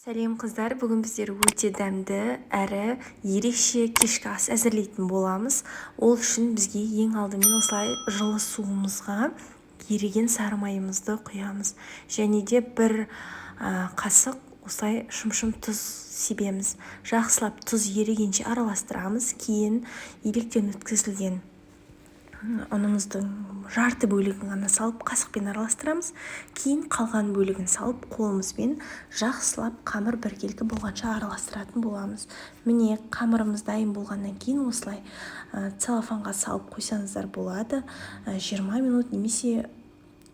Сәлем қыздар, бүгін біздер өте дәмді әрі ерекше кешкі ас әзірлейтін боламыз. Ол үшін бізге ең алдымен осылай жылы суымызға еріген сары майымызды құямыз. Және де бір қасық осылай шым тұз себеміз. Жақсылап тұз ерігенше араластырамыз. Кейін електен өткізілген ұнымыздың жарты бөлігін ғана салып қасықпен араластырамыз. Кейін қалған бөлігін салып қолымызбен жақсылап қамыр біркелкі болғанша араластыратын боламыз. Міне қамырымыз дайын болғаннан кейін осылай целлофанға салып қойсаңыздар болады. 20 минут немесе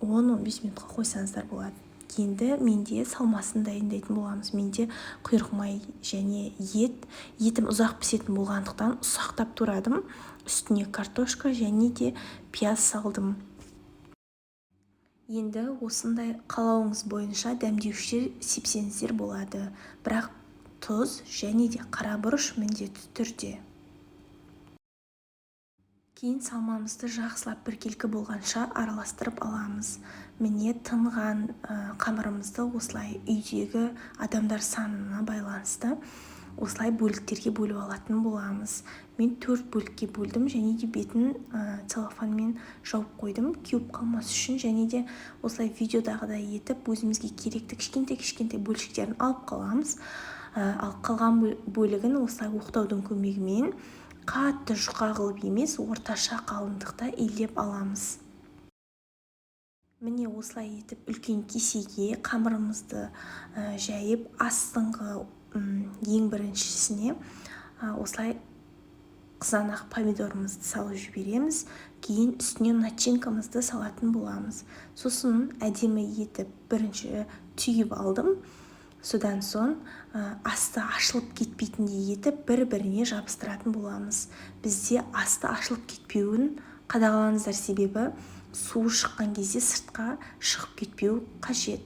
10-15 минутқа қойсаңыздар болады. Енді менде салмасын дайындайтын боламыз. Менде құйрық май және етім ұзақ пісетін болғандықтан ұсақтап турадым. Үстіне картошка және де пияз салдым. Енді осындай қалауыңыз бойынша дәмдеуіштер сепсеңіздер болады. Бірақ тұз және де қара бұрыш міндетті түрде. Кейін салмамызды жақсылап біркелкі болғанша араластырып аламыз. Міне тынған қамырымызды осылай үйдегі адамдар санына байланысты осылай бөліктерге бөліп алатын боламыз. Мен 4 бөлікке бөлдім және де бетін целлофанмен жауып қойдым, кеуіп қалмас үшін. Және де осылай видеодағыдай етіп өзімізге керекті кішкентай бөлшектерін алып қаламыз. Ал қалған бөлігін осылай оқтаудың көмегімен қатты жұқа қылып емес, орташа қалыңдықта илеп аламыз. Міне осылай етіп үлкен кесеге қамырымызды жайып, астыңғы ең біріншісіне осылай қызанақ помидорымызды салып жібереміз. Кейін үстіне начинкамызды салатын боламыз. Сосын әдемі етіп бірінші түйіп алдым. Содан соң асты ашылып кетпейтіндей етіп бір-біріне жабыстыратын боламыз. Бізде асты ашылып кетпеуін қадағалаңыздар, себебі суы шыққан кезде сыртқа шығып кетпеу қажет.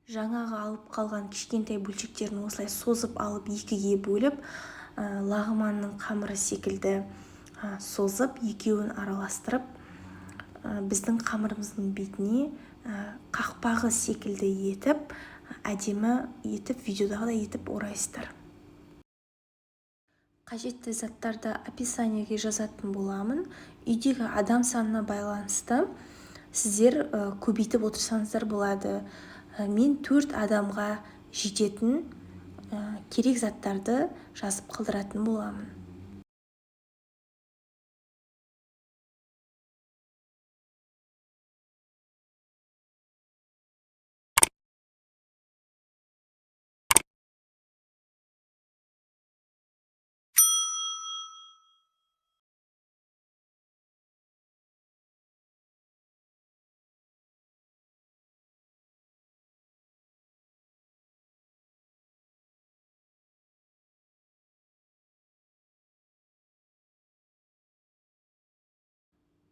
Жаңағы алып қалған кішкентай бөлшектерін осылай созып алып екіге бөліп, лағманның қамыры секілді созып, екеуін араластырып, біздің қамырымыздың бетіне қақпағы секілді етіп, әдемі етіп, видеодағыдай етіп орайсыздар. Қажетті заттарды описаниеге жазатын боламын. Үйдегі адам санына байланысты сіздер көбейтіп отырсаңыздар болады. Мен 4 адамға жететін керек заттарды жазып қалдыратын боламын.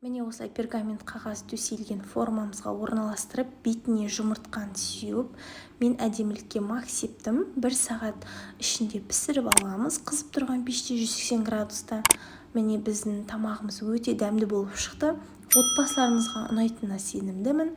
Міне осылай пергамент қағаз төселген формамызға орналастырып, бетіне жұмыртқаны сеуіп, мен әдемілікке мақ септім. 1 сағат ішінде пісіріп аламыз. Қызып тұрған пеште 180 градуста. Міне біздің тамағымыз өте дәмді болып шықты. Отбасыларыңызға ұнайтынына сенімдімін.